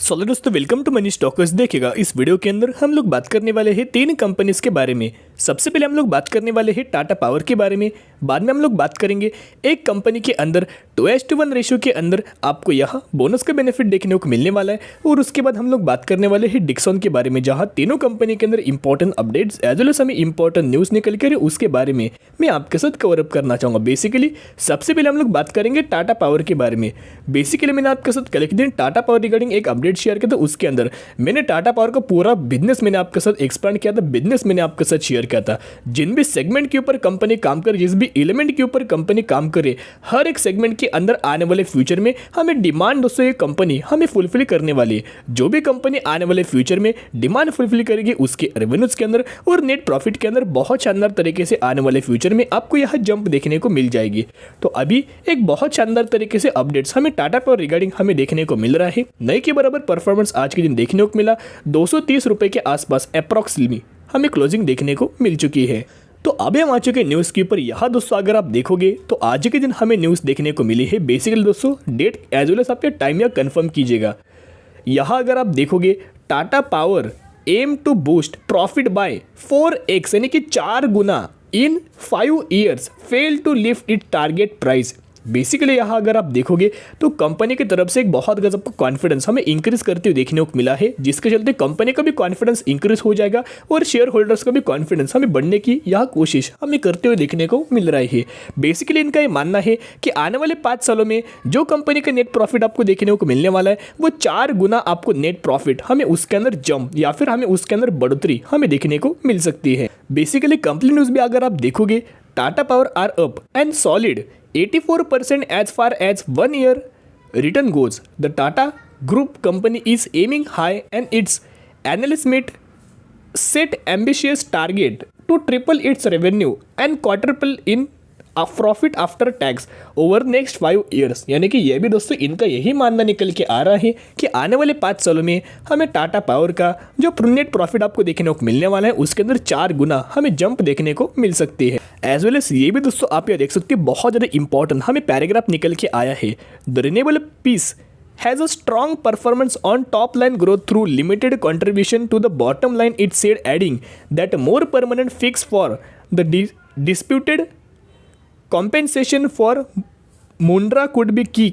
सो दोस्तों welcome to money stalkers. देखिएगा इस वीडियो के अंदर हम लोग बात करने वाले हैं तीन कंपनीज के बारे में। सबसे पहले हम लोग बात करने वाले हैं टाटा पावर के बारे में। बाद में हम लोग बात करेंगे एक कंपनी के अंदर 2:1 रेशियो के अंदर आपको यहाँ बोनस का बेनिफिट देखने को मिलने वाला है। और उसके बाद हम लोग बात करने वाले हैं डिक्सन के बारे में, जहाँ तीनों कंपनी के अंदर important updates as well as हमें इंपॉर्टेंट न्यूज़ निकल कर उसके बारे में मैं आपके साथ कवर अप करना चाहूँगा। बेसिकली सबसे पहले हम लोग बात करेंगे टाटा पावर के बारे में। बेसिकली मैंने आपके साथ कल के दिन टाटा पावर रिगार्डिंग एक अपडेट शेयर किया था, उसके अंदर मैंने टाटा पावर का पूरा बिजनेस मैंने आपके साथ एक्सप्लेन किया था, बिजनेस मैंने आपके साथ शेयर किया था। जिन भी सेगमेंट के ऊपर कंपनी काम करे, जिस भी एलिमेंट के ऊपर कंपनी काम करे, हर एक सेगमेंट के अंदर आने वाले फ्यूचर में हमें डिमांड दोस्तों ये कंपनी हमें फुलफिल करने वाली है। जो भी कंपनी आने वाले फ्यूचर में डिमांड फुलफिल करेगी उसके रेवेन्यूज के अंदर और नेट प्रॉफिट के अंदर बहुत शानदार तरीके से आने वाले फ्यूचर में आपको यह जंप देखने को मिल जाएगी। तो अभी एक बहुत शानदार तरीके से अपडेट्स हमें टाटा पावर रिगार्डिंग हमें देखने को मिल रहा है। नए के बराबर परफॉर्मेंस आज के दिन देखने को मिला। 230 रुपए के आसपास अप्रॉक्सिमेटली हमें क्लोजिंग देखने को मिल चुकी है। तो अभी हम आ चुके न्यूज़ के ऊपर। यहाँ दोस्तों अगर आप देखोगे तो आज के दिन हमें न्यूज़ देखने को मिली है। बेसिकली दोस्तों डेट एज वेल एज आपके टाइम या कंफर्म कीजिएगा। यहाँ अगर आप देखोगे Tata Power aim to boost profit by 4x यानी कि 4 गुना in 5 years fail to lift it target price. Basically यहाँ अगर आप देखोगे तो कंपनी की तरफ से एक बहुत गजब का कॉन्फिडेंस हमें इंक्रीज करते हुए देखने को मिला है, जिसके चलते कंपनी का भी कॉन्फिडेंस इंक्रीज हो जाएगा और शेयर होल्डर्स का भी कॉन्फिडेंस हमें बढ़ने की यह कोशिश हमें करते हुए देखने को मिल रही है। बेसिकली इनका ये मानना है कि आने वाले 5 सालों में जो कंपनी का नेट प्रॉफिट आपको देखने को मिलने वाला है वो 4 गुना आपको नेट प्रॉफिट हमें उसके अंदर जंप या फिर हमें उसके अंदर बढ़ोतरी हमें देखने को मिल सकती है। बेसिकली कंपनी न्यूज़ भी अगर आप देखोगे Tata Power are up and solid 84% as far as 1 year return goes. The Tata Group company is aiming high and its analysts set ambitious target to triple its revenue and quadruple in profit after tax over next 5 years. यानी कि यह भी दोस्तों इनका यही मानना निकल के आ रहा है कि आने वाले 5 सालों में हमें टाटा पावर का जो नेट प्रॉफिट आपको देखने को मिलने वाला है उसके अंदर 4 गुना हमें जंप देखने को मिल सकती है। एज वेल एज ये भी दोस्तों आप यह देख सकते हैं बहुत ज़्यादा इंपॉर्टेंट हमें पैराग्राफ निकल के आया है। The renewable piece has a strong performance on top line growth through limited contribution to the bottom line, it said, adding that more permanent fix for the disputed compensation for Mundra could be key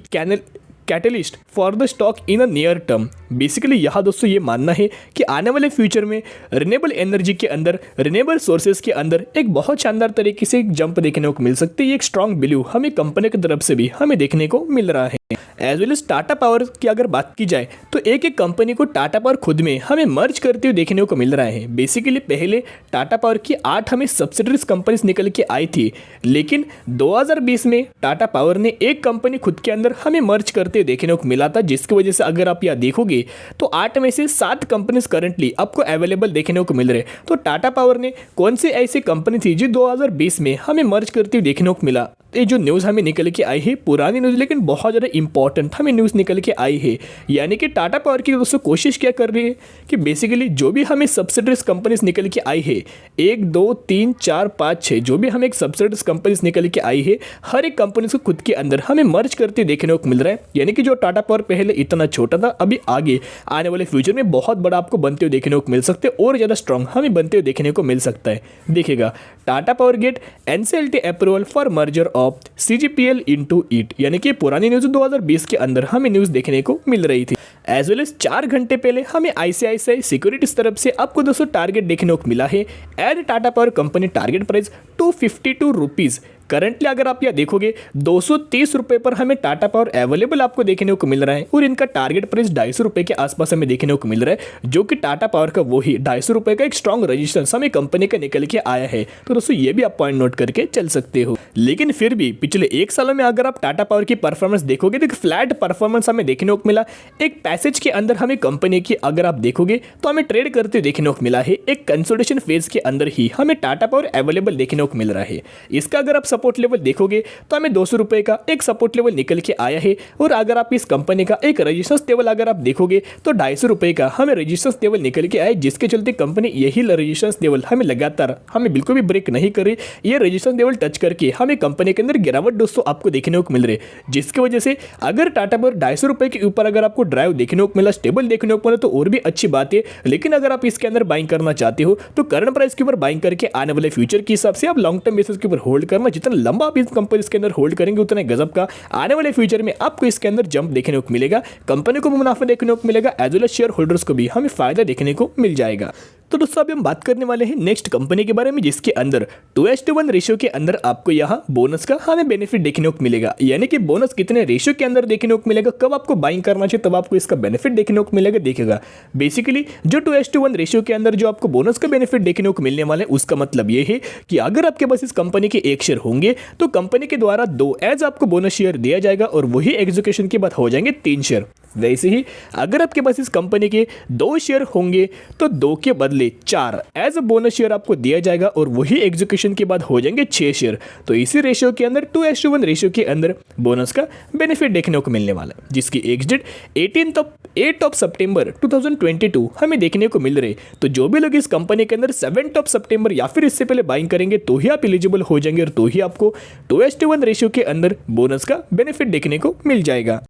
catalyst for the stock in a near term. Basically यहाँ दोस्तों ये मानना है कि आने वाले future में renewable energy के अंदर, रिन्यूएबल सोर्सेज के अंदर एक बहुत शानदार तरीके से एक जंप देखने को मिल सकती है। एक स्ट्रॉन्ग बिलीव हमें कंपनी की तरफ से भी हमें देखने को मिल रहा है। As well as Tata Power की अगर बात की जाए तो एक एक कंपनी को टाटा पावर खुद में हमें मर्ज करते हुए देखने को मिल रहा है। बेसिकली पहले टाटा पावर की 8 हमें सब्सिडरीज कंपनीज निकल के आई थी, लेकिन 2020 में टाटा पावर ने एक कंपनी खुद के अंदर हमें मर्ज करते देखने को मिला था, जिसकी वजह से अगर आप यह देखोगे तो 8 में से 7 कंपनीज करंटली आपको अवेलेबल देखने को मिल रहे। तो टाटा पावर ने कौन सी ऐसी कंपनी थी जो 2020 में हमें मर्ज करते हुए देखने को मिला। ये जो न्यूज़ हमें निकल के आई है पुरानी न्यूज़ लेकिन बहुत ज़्यादा इंपॉर्टेंट हमें न्यूज़ निकल के आई है। यानी कि टाटा पावर की दोस्तों कोशिश क्या कर रही है कि बेसिकली जो भी हमें सब्सिडरीज कंपनीज निकल के आई है 1 2 3 4 5 6 जो भी हमें एक सब्सिडरीज कंपनीज निकल के आई है, हर एक कंपनी को खुद के अंदर हमें मर्ज करते देखने को मिल रहा है। यानी कि जो टाटा पावर पहले इतना छोटा था अभी आगे आने वाले फ्यूचर में बहुत बड़ा आपको बनते हुए देखने को मिल सकते हैं और ज़्यादा स्ट्रॉन्ग हमें बनते हुए देखने को मिल सकता है। देखिएगा Tata Power get NCLT approval for merger of CGPL into it. यानी कि पुरानी न्यूज़ 2020 के अंदर हमें न्यूज़ देखने को मिल रही थी। एज वेल एज 4 घंटे पहले हमें ICICI सिक्योरिटीज तरफ से आपको दोस्तों टारगेट देखने को मिला है। एड Tata Power company target price 252 rupees. Currently अगर आप यह देखोगे 230 रुपये पर हमें टाटा पावर अवेलेबल आपको देखने को मिल रहा है और इनका टारगेट प्राइस 250 रुपये के आसपास हमें देखने को मिल रहा है, जो कि टाटा पावर का वही 250 रुपये का एक स्ट्रॉन्ग रजिस्टेंस हमें कंपनी का निकल के आया है। तो दोस्तों ये भी आप पॉइंट नोट करके चल सकते हो। लेकिन फिर भी पिछले 1 सालों में अगर आप टाटा पावर की परफॉर्मेंस देखोगे तो एक फ्लैट परफॉर्मेंस हमें देखने को मिला। एक पैसेज के अंदर हमें कंपनी की अगर आप देखोगे तो हमें ट्रेड करते देखने को मिला है। एक कंसोलिडेशन फेज के अंदर ही हमें टाटा पावर अवेलेबल देखने को मिल रहा है। इसका अगर आप सपोर्ट लेवल देखोगे तो हमें 200 रुपये का एक सपोर्ट लेवल निकल के आया है। और अगर आप इस कंपनी का एक रेजिस्टेंस लेवल अगर आप देखोगे तो 250 रुपये का हमें रेजिस्टेंस लेवल निकल के आया, जिसके चलते कंपनी यही रेजिस्टेंस लेवल हमें लगातार हमें बिल्कुल भी ब्रेक नहीं कर रही। ये रेजिस्टेंस लेवल टच करके हमें कंपनी के अंदर गिरावट दोस्तों आपको देखने को मिल रही है, जिसकी वजह से अगर टाटा पावर 250 रुपये के ऊपर अगर आपको ड्राइव देखने को मिला, स्टेबल देखने को मिला तो और भी अच्छी बात है। लेकिन अगर आप इसके अंदर बाइंग करना चाहते हो तो करंट प्राइस के ऊपर बाइंग करके आने वाले फ्यूचर के हिसाब से आप लॉन्ग टर्म बेसिस के ऊपर होल्ड करना, जितना लंबा आप इस कंपनी के अंदर होल्ड करेंगे उतना गजब का आने वाले फ्यूचर में आपको इसके अंदर जंप देखने को मिलेगा, कंपनी को भी मुनाफा देखने को मिलेगा, as well as shareholders को भी हमें फायदा देखने को मिल जाएगा। तो दोस्तों अभी हम बात करने वाले हैं नेक्स्ट कंपनी के बारे में, जिसके अंदर 2:1 रेशियो के अंदर आपको यहाँ बोनस का हमें बेनिफिट देखने को मिलेगा। यानी कि बोनस कितने रेशियो के अंदर देखने को मिलेगा, कब आपको बाइंग करना चाहिए तब आपको इसका बेनिफिट देखने को मिलेगा। देखेगा बेसिकली जो 2:1 रेशियो के अंदर जो आपको बोनस का बेनिफिट देखने को मिलने वाला है, उसका मतलब ये है कि अगर आपके पास इस कंपनी के 1 शेयर होंगे तो कंपनी के द्वारा 2 एज आपको बोनस शेयर दिया जाएगा और वही एग्जीक्यूशन के बाद हो जाएंगे 3 शेयर। वैसे ही अगर आपके पास इस कंपनी के 2 शेयर होंगे तो 2 के बदले 4 एज अ बोनस शेयर आपको दिया जाएगा और वही एग्जीक्यूशन के बाद हो जाएंगे 6 शेयर। तो इसी रेशियो के अंदर 2:1 रेशियो के अंदर बोनस का बेनिफिट देखने को मिलने वाला है, जिसकी एग्जिट 8 सितंबर 2022 हमें देखने को मिल रही। तो जो भी लोग इस कंपनी के अंदर 7 सितंबर या फिर इससे पहले बाइंग करेंगे तो ही आप एलिजिबल हो जाएंगे और तो ही आपको 2:1 रेशियो के अंदर बोनस का बेनिफिट देखने को मिल जाएगा।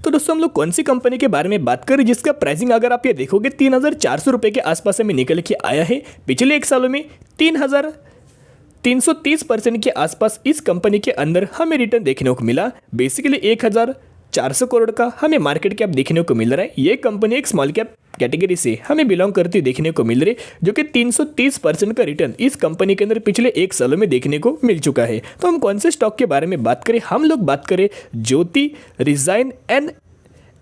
तो दोस्तों हम लोग कौन सी कंपनी के बारे में बात करें जिसका प्राइसिंग अगर आप ये देखोगे 3,400 रुपये के आसपास में निकल के आया है। पिछले 1 सालों में 3,330% के आसपास इस कंपनी के अंदर हमें रिटर्न देखने को मिला। बेसिकली 1,400 करोड़ का हमें मार्केट कैप देखने को मिल रहा है। ये कंपनी एक स्मॉल कैप कैटेगरी से हमें बिलोंग करती देखने को मिल रही है, जो कि 330% का रिटर्न इस कंपनी के अंदर पिछले 1 सालों में देखने को मिल चुका है। तो हम कौन से स्टॉक के बारे में बात करें, हम लोग बात करें ज्योति रिजाइन एंड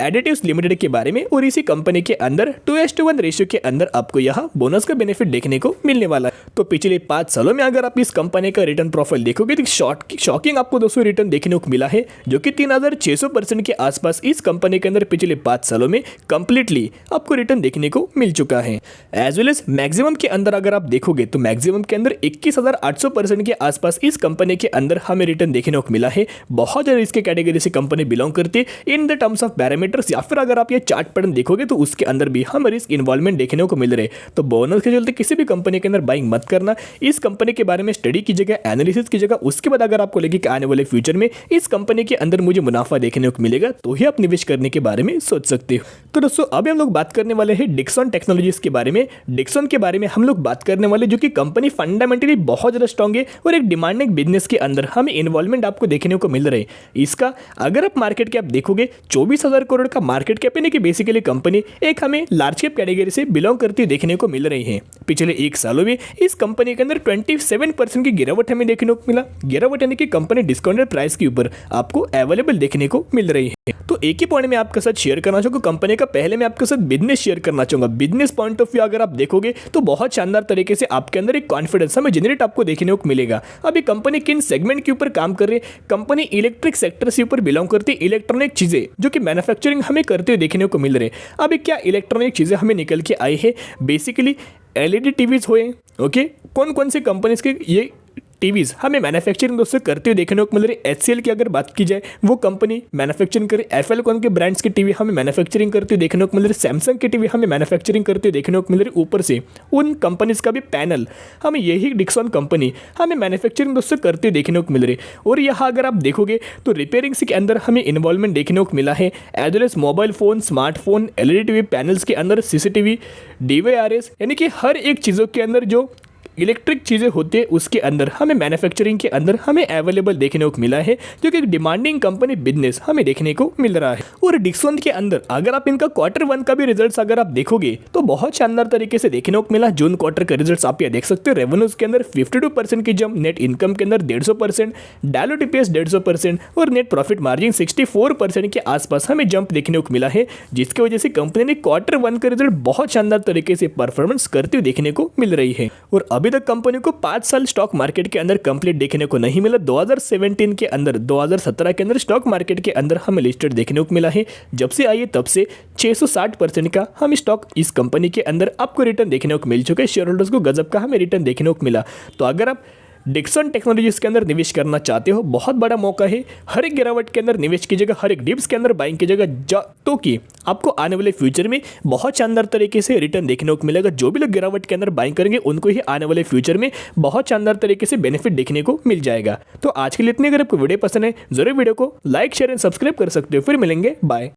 एडिटिव्स लिमिटेड के बारे में। और इसी कंपनी के अंदर 2:1 रेशियो के अंदर आपको यहाँ बोनस का बेनिफिट देखने को मिलने वाला है। तो पिछले 5 सालों में अगर आप इस कंपनी का रिटर्न प्रोफाइल देखोगे तो शॉकिंग आपको 200 रिटर्न देखने को मिला है, जो कि 3,600% के आसपास इस कंपनी के अंदर पिछले 5 सालों में कंप्लीटली आपको रिटर्न देखने को मिल चुका है। एज वेल एज मैक्सिमम के अंदर अगर आप देखोगे तो मैक्सिमम के अंदर 21,800% के आसपास इस कंपनी के अंदर हमें रिटर्न देखने को मिला है। बहुत ज़्यादा इसके कैटेगरी से कंपनी बिलोंग करती है in the terms of parameter, या फिर अगर आप ये चार्ट पैटर्न देखोगे तो उसके अंदर भी हम रिस्क इन्वॉल्वमेंट देखने को मिल रहे। तो बोनस के चलते किसी भी कंपनी के अंदर बाइंग मत करना। इस कंपनी के बारे में स्टडी कीजिएगा, एनालिसिस कीजिएगा, उसके बाद अगर आपको लगे कि आने वाले फ्यूचर में इस कंपनी के अंदर मुझे मुनाफा देखने को मिलेगा तो ही आप निवेश करने के बारे में सोच सकते हो। तो दोस्तों अभी हम लोग बात करने वाले हैं डिक्सन टेक्नोलॉजीज के बारे में। डिक्सन के बारे में हम लोग बात करने वाले, जो कि कंपनी फंडामेंटली बहुत ज़्यादा स्ट्रॉन्ग है और एक डिमांडिंग बिजनेस के अंदर हमें इन्वॉल्वमेंट आपको देखने को मिल रहा है। इसका अगर आप मार्केट कैप देखोगे 24,000 करोड़ का मार्केट कैप, यानी कि बेसिकली कंपनी एक हमें लार्ज कैप कैटेगरी से बिलोंग करती देखने को मिल रही है। पिछले 1 सालों में इस कंपनी के अंदर 27% की गिरावट हमें देखने को मिला। गिरावट यानी कि कंपनी डिस्काउंटेड प्राइस के ऊपर आपको अवेलेबल देखने को मिल रही है। तो एक ही पॉइंट में आपके साथ शेयर करना चाहूँगा कंपनी का। पहले मैं आपके साथ बिजनेस शेयर करना चाहूँगा। बिजनेस पॉइंट ऑफ व्यू अगर आप देखोगे तो बहुत शानदार तरीके से आपके अंदर एक कॉन्फिडेंस हमें जनरेट आपको देखने को मिलेगा। अभी कंपनी किन सेगमेंट के ऊपर काम कर रही है, कंपनी इलेक्ट्रिक सेक्टर से ऊपर बिलोंग करती है। इलेक्ट्रॉनिक चीज़ें जो कि मैन्युफैक्चरिंग हमें करते हुए देखने को मिल रहे। अभी क्या इलेक्ट्रॉनिक चीज़ें हमें निकल के आई है, बेसिकली एलईडी टीवीज हुए। ओके, कौन कौन से कंपनीज के ये टीवीज़ हमें मैन्युफैक्चरिंग दोस्तों करते हुए देखने को मिल रही है। एचसीएल की अगर बात की जाए वो कंपनी मैन्युफैक्चरिंग करे। एफएल कौन के ब्रांड्स की टीवी हमें मैन्युफैक्चरिंग करते हुए देखने को मिल रही है। सैमसंग की टीवी हमें मैन्युफैक्चरिंग करते हुए देखने को मिल रही है। ऊपर से उन कंपनीज का भी पैनल हमें यही डिक्सन कंपनी हमें मैन्युफैक्चरिंग दोस्तों करते हुए देखने को मिल रही है। और यहाँ अगर आप देखोगे तो रिपेयरिंग्स के अंदर हमें इन्वॉल्वमेंट देखने को मिला है, as well as mobile phone, smartphone, LED TV panels के अंदर, सीसीटीवी, डीवीआरएस, यानी कि हर एक चीज़ों के अंदर जो इलेक्ट्रिक चीज़ें होती है उसके अंदर हमें मैन्युफैक्चरिंग के अंदर हमें अवेलेबल देखने को मिला है, जो कि एक डिमांडिंग कंपनी बिजनेस हमें देखने को मिल रहा है। और डिक्सन के अंदर अगर आप इनका Q1 का भी रिजल्ट्स अगर आप देखोगे तो बहुत शानदार तरीके से देखने को मिला। जून क्वार्टर का रिजल्ट्स आप यहाँ देख सकते हो। रेवेन्यूज के अंदर 52% की जंप, नेट इनकम के अंदर 150%, डायलूट ईपीएस 150% और नेट प्रॉफिट मार्जिन 64% के आसपास हमें जंप देखने को मिला है, जिसकी वजह से कंपनी ने Q1 का रिजल्ट बहुत शानदार तरीके से परफॉर्मेंस करते हुए देखने को मिल रही है। और अभी तक कंपनी को 5 साल स्टॉक मार्केट के अंदर कंप्लीट देखने को नहीं मिला। 2017 के अंदर, 2017 के अंदर स्टॉक मार्केट के अंदर हमें लिस्टेड देखने को मिला है। जब से आई है तब से 660% का हम स्टॉक इस कंपनी के अंदर आपको रिटर्न देखने को मिल चुका है। शेयर होल्डर्स को गजब का हमें रिटर्न देखने को मिला। तो अगर आप डिक्सन टेक्नोलॉजीज के अंदर निवेश करना चाहते हो, बहुत बड़ा मौका है। हर एक गिरावट के अंदर निवेश कीजिएगा, हर एक डिप्स के अंदर बाइंग कीजिएगा, तो कि आपको आने वाले फ्यूचर में बहुत शानदार तरीके से रिटर्न देखने को मिलेगा। जो भी लोग गिरावट के अंदर बाइंग करेंगे उनको ही आने वाले फ्यूचर में बहुत शानदार तरीके से बेनिफिट देखने को मिल जाएगा। तो आज के लिए इतनी, अगर आपको वीडियो पसंद है जरूर वीडियो को लाइक शेयर एंड सब्सक्राइब कर सकते हो। फिर मिलेंगे, बाय।